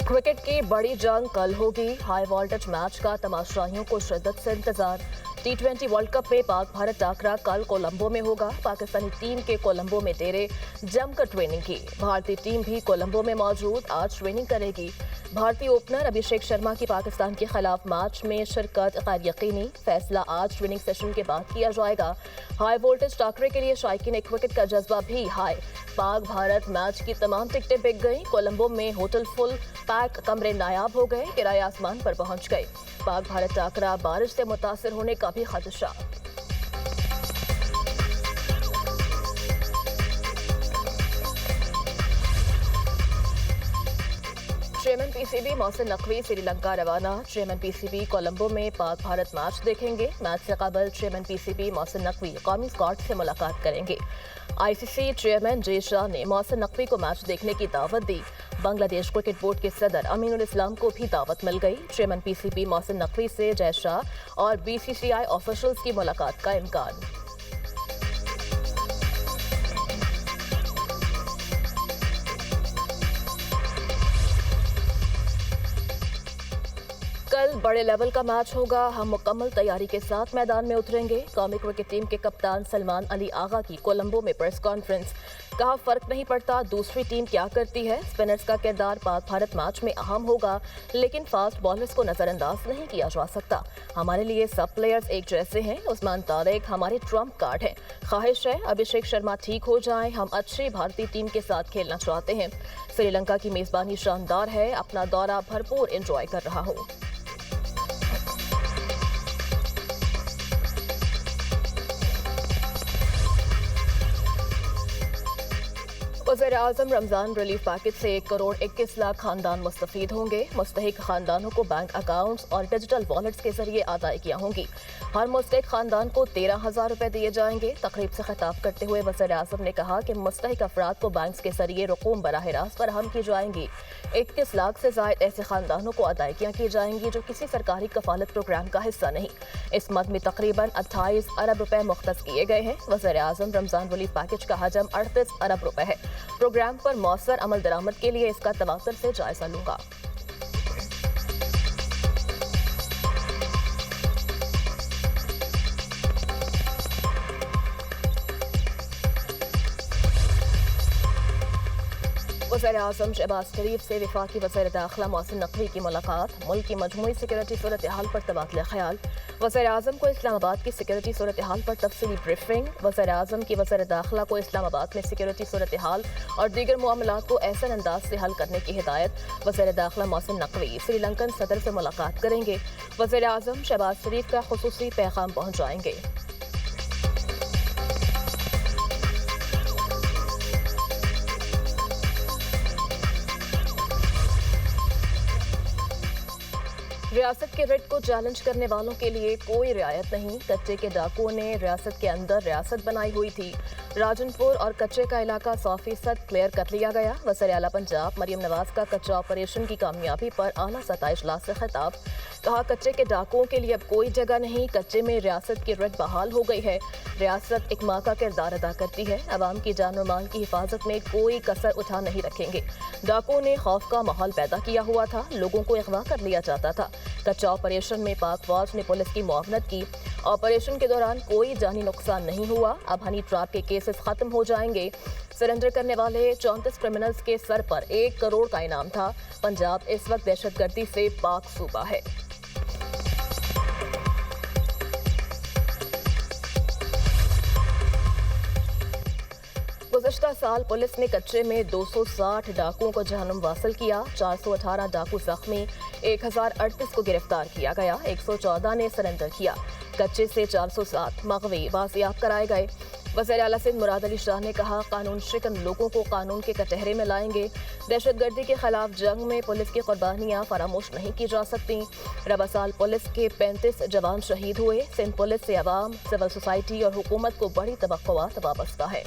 Cricket की बड़ी जंग कल होगी। हाई वोल्टेज मैच का तमाशाइयों को शिद्दत से इंतजार। T20 वर्ल्ड कप में पाक भारत टाकरा कल कोलंबो में होगा। पाकिस्तानी टीम के कोलंबो में डेरे जमकर ट्रेनिंग की। भारतीय टीम भी कोलंबो में मौजूद आज ट्रेनिंग करेगी। भारतीय ओपनर अभिषेक शर्मा की पाकिस्तान के खिलाफ मैच में शिरकत गैर यकीनी। फैसला आज ट्रेनिंग सेशन के बाद किया जाएगा। हाई वोल्टेज टाकरे के लिए शायकीन क्रिकेट का जज्बा भी हाई। पाक भारत मैच की तमाम टिकटें बिक गई। कोलंबो में होटल फुल, पैक कमरे नायाब हो गए, किराए आसमान पर पहुंच गए। पाक भारत टाकरा बारिश से मुतासिर होने का भी खदशा। चेयरमैन पीसीबी मोहसिन नकवी श्रीलंका रवाना। चेयरमैन पीसीबी कोलंबो में पाक भारत मैच देखेंगे। मैच से कबल चेयरमैन पीसीबी मोहसिन नकवी कौमी स्क्वाड से मुलाकात करेंगे। आईसीसी चेयरमैन जे शाह ने मोहसिन नकवी को मैच देखने की दावत दी। बांग्लादेश क्रिकेट बोर्ड के सदर अमीनुल इस्लाम को भी दावत मिल गई। चेयरमैन पीसीबी मोहसिन नकवी से जय शाह और बीसीसीआई ऑफिशियल्स की मुलाकात का इम्कान। कल बड़े लेवल का मैच होगा। हम मुकम्मल तैयारी के साथ मैदान में उतरेंगे। कौमी क्रिकेट टीम के कप्तान सलमान अली आगा की कोलंबो में प्रेस कॉन्फ्रेंस। कहा, फर्क नहीं पड़ता दूसरी टीम क्या करती है। स्पिनर्स का किरदार पाक भारत मैच में अहम होगा, लेकिन फास्ट बॉलर्स को नजरअंदाज नहीं किया जा सकता। हमारे लिए सब प्लेयर्स एक जैसे हैं। उस्मान तारिक हमारे ट्रम्प कार्ड हैं। ख्वाहिश है अभिषेक शर्मा ठीक हो जाएं। हम अच्छी भारतीय टीम के साथ खेलना चाहते हैं। श्रीलंका की मेजबानी शानदार है। अपना दौरा भरपूर एंजॉय कर रहा हूँ। वज़ीर-ए-आज़म रमज़ान रिलीफ पैकेज से 1 करोड़ 21 लाख खानदान मुस्तफ़ीद होंगे। मुस्तहिक खानदानों को बैंक अकाउंट्स और डिजिटल वॉलेट्स के जरिए अदायगियाँ होंगी। हर मुस्तहिक खानदान को 13,000 रुपये दिए जाएंगे। तकरीब से खिताब करते हुए वज़ीर-ए-आज़म ने कहा कि मुस्तहिक अफराद को बैंक के जरिए रकूम बराह रास्त फराहम की जाएंगी। 21 लाख से ज़ायद ऐसे खानदानों को अदायगियाँ की जाएंगी जो किसी सरकारी कफालत प्रोग्राम का हिस्सा नहीं। इस मद में तकरीबन 28 अरब रुपए मुख्तस किए गए हैं। वज़ीर-ए-आज़म रमज़ान रिलीफ पैकेज का हजम 38 अरब रुपए है। प्रोग्राम पर मौसर अमल दरामद के लिए इसका तवातर से जायजा लूंगा। वज़ीर-ए-आज़म शहबाज शरीफ से वफाकी वज़ीर दाखिला मोहसिन नकवी की मुलाकात। मुल्क की मजमूई सिक्योरिटी सूरत हाल पर तबादला ख्याल। वज़ीर-ए-आज़म को इस्लामाबाद की सिक्योरिटी सूरत हाल पर तफसीली ब्रीफिंग। वज़ीर-ए-आज़म की वज़ीर दाखिला को इस्लामाबाद में सिक्योरिटी सूरत हाल और दीगर मामलात को ऐसे अंदाज से हल करने की हिदायत। वज़ीर दाखिला मोहसिन नकवी श्रीलंकन सदर से मुलाकात करेंगे। वज़ीर-ए-आज़म शहबाज शरीफ का खुसूसी पैगाम पहुँचाएंगे। रियासत के रेट को चैलेंज करने वालों के लिए कोई रियायत नहीं। कच्चे के डाकुओं ने रियासत के अंदर रियासत बनाई हुई थी। राजनपुर और कच्चे का इलाका 100% क्लियर कर लिया गया। वज़ीर आला पंजाब मरियम नवाज का कच्चा ऑपरेशन की कामयाबी पर आला सतह इजलास से खिताब। कहा, कच्चे के डाकुओं के लिए अब कोई जगह नहीं। कच्चे में रियासत की रेट बहाल हो गई है। रियासत एक माँ का किरदार अदा करती है। अवाम की जान और माल की हिफाजत में कोई कसर उठा नहीं रखेंगे। डाकुओं ने खौफ का माहौल पैदा किया हुआ था। लोगों को अगवा कर लिया जाता था। कच्चा ऑपरेशन में पाक फौज ने पुलिस की मुआवनत की। ऑपरेशन के दौरान कोई जानी नुकसान नहीं हुआ। अब हनी ट्रैप के केसेस खत्म हो जाएंगे। सरेंडर करने वाले 34 क्रिमिनल्स के सर पर 1 करोड़ का इनाम था। पंजाब इस वक्त दहशतगर्दी से पाक सूबा है। गुज़श्ता साल पुलिस ने कच्चे में 260 डाकुओं को जहन्नुम वासिल किया। 418 डाकू जख्मी, 1038 को गिरफ्तार किया गया। 114 ने सरेंडर किया। कच्चे से 407 मगवी बाजियाब कराए गए। वज़ीर आला सिंध मुराद अली शाह ने कहा, कानून शिकन लोगों को कानून के कटहरे में लाएंगे। दहशतगर्दी के खिलाफ जंग में पुलिस की कुर्बानियाँ फरामोश नहीं की जा सकती। रबा साल पुलिस के 35 जवान शहीद हुए। सिंध पुलिस से अवाम, सिविल सोसाइटी और हुकूमत को बड़ी तवक्कुआत वाबस्ता है।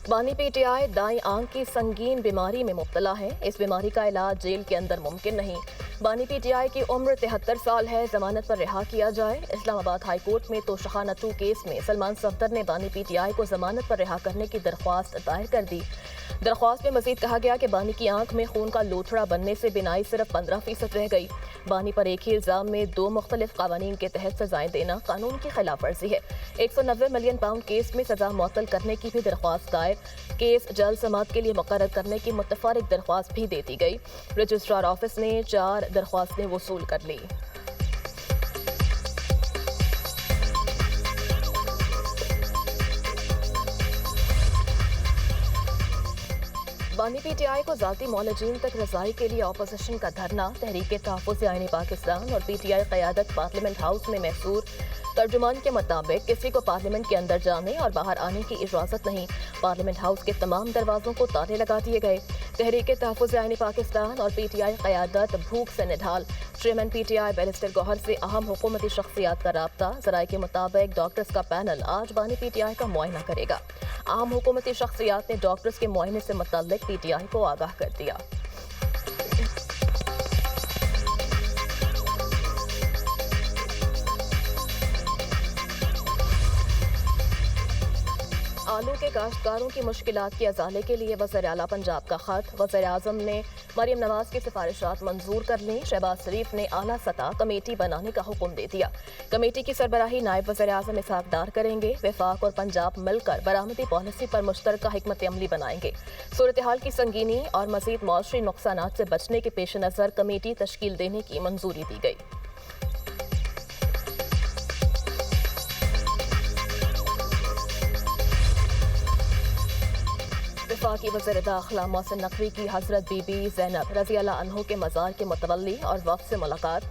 बानी पीटीआई दाईं आंख की संगीन बीमारी में मुब्तला है। इस बीमारी का इलाज जेल के अंदर मुमकिन नहीं। बानी पीटीआई की उम्र 73 साल है, जमानत पर रिहा किया जाए। इस्लामाबाद हाई कोर्ट में तोशाखाना 2 केस में सलमान सफदर ने बानी पीटीआई को जमानत पर रिहा करने की दरख्वास्त दायर कर दी। दरख्वास्त में मजीद कहा गया कि बानी की आंख में खून का लोथड़ा बनने से बिनाई सिर्फ 15% रह गई। बानी पर एक ही इल्जाम में 2 मुख्तलिफ कानून के तहत सजाएं देना कानून की खिलाफ वर्जी है। 190 मिलियन पाउंड केस में सजा मुअत्तल करने की भी दरख्वास्त दायर। केस जल्द समाअत के लिए मुकर्रर करने की मुतफर्रिक दरख्वास्त भी दे दी गई। रजिस्ट्रार ऑफिस ने 4 दरख्वास्तें वसूल कर ली। बानी पीटीआई को जाती मौलजीन तक रसाई के लिए अपोजिशन का धरना। तहरीक तहफ़्फ़ुज़ आईन पाकिस्तान और पीटीआई क़यादत पार्लियामेंट हाउस में महसूर। तर्जुमान के मुताबिक किसी को पार्लियामेंट के अंदर जाने और बाहर आने की इजाज़त नहीं। पार्लियामेंट हाउस के तमाम दरवाज़ों को ताले लगा दिए गए। तहरीक तहफ़्फ़ुज़ आईन पाकिस्तान और पीटीआई क़यादत भूख से निढाल। चेयरमैन पीटीआई बैरिस्टर गौहर से अहम हुकूमती शख्सियात का राब्ता। ज़राए के मुताबिक डॉक्टर्स का पैनल आज बानी पीटीआई का मुआयना करेगा। अहम हुकूमती शख्सियात ने डॉक्टर्स के मुआयने से मुतल्लिक पीटीआई को आगाह कर दिया। आलू के काश्तकारों की मुश्किलात के अजाले के लिए वज़ीर आला पंजाब का खत। वज़ीर आज़म ने मरियम नवाज की सिफारिशात मंजूर कर लीं। शहबाज शरीफ ने आला सतह कमेटी बनाने का हुक्म दे दिया। कमेटी की सरबराही नायब वज़ीर आज़म इसहाक डार करेंगे। वफाक और पंजाब मिलकर बरामदी पॉलिसी पर मुश्तरका हिकमत अमली बनाएंगे। सूरत हाल की संगीनी और मज़ीद मौसरी नुकसानात से बचने के पेश नज़र कमेटी तश्कील देने की मंजूरी दी गई। वफाकी वज़ीर दाखिला मोहसिन नकवी की हज़रत बीबी ज़ैनब रज़ियल्लाहु अन्हु के मज़ार के मुतवल्ली और वफ़द से मुलाकात।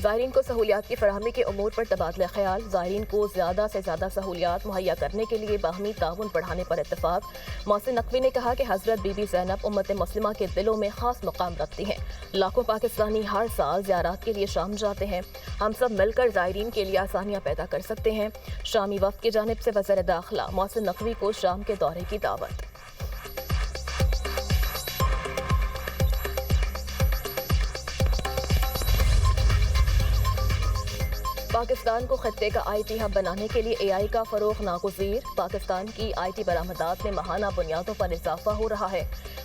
ज़ायरीन को सहूलियात की फराहमी के उमूर पर तबादला ख्याल। ज़ायरीन को ज़्यादा से ज़्यादा सहूलियात मुहैया करने के लिए बाहमी ताउन बढ़ाने पर इत्तफ़ाक। मोहसिन नकवी ने कहा कि हज़रत बीबी ज़ैनब उम्मत मुस्लिमा के दिलों में ख़ास मुकाम रखती हैं। लाखों पाकिस्तानी हर साल ज़ियारत के लिए शाम जाते हैं। हम सब मिलकर ज़ायरीन के लिए आसानियाँ पैदा कर सकते हैं। शामी वफ़द की जानिब से वज़ीर दाखिला मोहसिन नकवी को शाम के दौरे की दावत। पाकिस्तान को खत्ते का IT हब बनाने के लिए AI का फरोग नागुज़ीर। पाकिस्तान की IT बरामदात में माहाना बुनियादों पर इजाफा हो रहा है।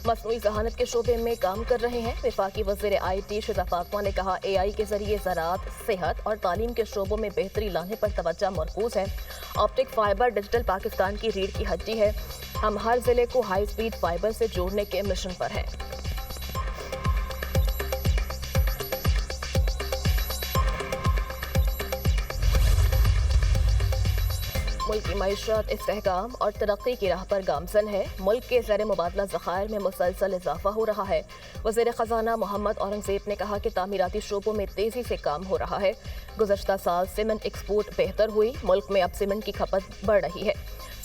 मसनूई ज़हानत के शोबे में काम कर रहे हैं। वफाकी वज़ीर IT शुदा फातमा ने कहा AI के जरिए ज़राअत, सेहत और तालीम के शोबों में बेहतरी लाने पर तवज्जो मरकूज़ है। ऑप्टिक फाइबर डिजिटल पाकिस्तान की रीढ़ की हड्डी है। हम हर जिले को हाई स्पीड फाइबर से जोड़ने के मिशन पर हैं। मुल्क की मईशत इस्तेहकाम और तरक्की की राह पर गामजन है। मुल्क के ज़र मुबादला ज़खायर में मुसलसल इजाफा हो रहा है। वज़ीर ख़जाना मोहम्मद औरंगज़ेब ने कहा कि तामीराती शोबों में तेज़ी से काम हो रहा है। गुज़श्ता साल सीमेंट एक्सपोर्ट बेहतर हुई। मुल्क में अब सीमेंट की खपत बढ़ रही है।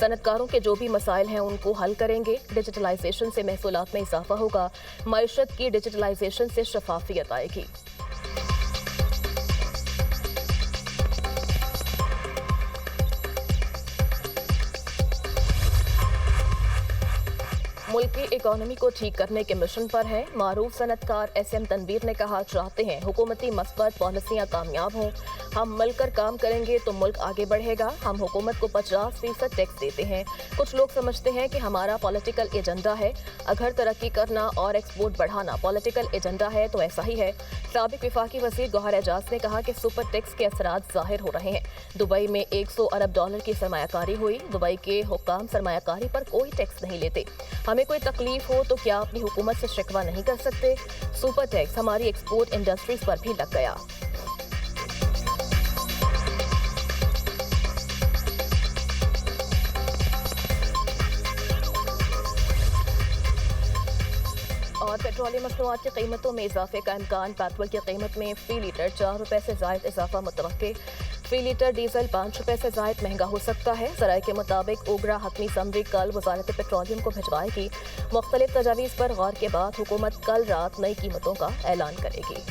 सनतकारों के जो भी मसाइल हैं उनको हल करेंगे। डिजिटलाइजेशन से महसूलात में इजाफा होगा। मईशत की डिजिटलाइजेशन से शफाफियत आएगी। मुल्क की इकॉनमी को ठीक करने के मिशन पर है। मारूफ सनतकार SM तनवीर ने कहा, चाहते हैं हुकूमती मस्बत पॉलिसियाँ कामयाब हों। हम मिलकर काम करेंगे तो मुल्क आगे बढ़ेगा। हम हुकूमत को 50% टैक्स देते हैं। कुछ लोग समझते हैं कि हमारा पॉलिटिकल एजेंडा है। अगर तरक्की करना और एक्सपोर्ट बढ़ाना पॉलिटिकल एजेंडा है तो ऐसा ही है। साबिक वफाकी वज़ीर गौहर एजाज ने कहा कि सुपर टैक्स के असरात ज़ाहिर हो रहे हैं। दुबई में $100 अरब की सरमायाकारी हुई। दुबई के हुक्काम सरमायाकारी पर कोई टैक्स नहीं लेते। हमें कोई तकलीफ हो तो क्या अपनी हुकूमत से शिकवा नहीं कर सकते? सुपर टैक्स हमारी एक्सपोर्ट इंडस्ट्रीज पर भी लग गया। और पेट्रोलियम मसनूआत की कीमतों में इजाफे का इम्कान। पेट्रोल की कीमत में फी लीटर 4 रुपये से ज़ायद इजाफा मुतवक्के। फी लीटर डीजल 5 रुपये से ज़ायद महंगा हो सकता है। ज़राए के मुताबिक ओगरा हतमी समरी कल वज़ारत पेट्रोलियम को भिजवाएगी। मुख्तलिफ तजावीज़ पर गौर के बाद हुकूमत कल रात नई कीमतों का ऐलान करेगी।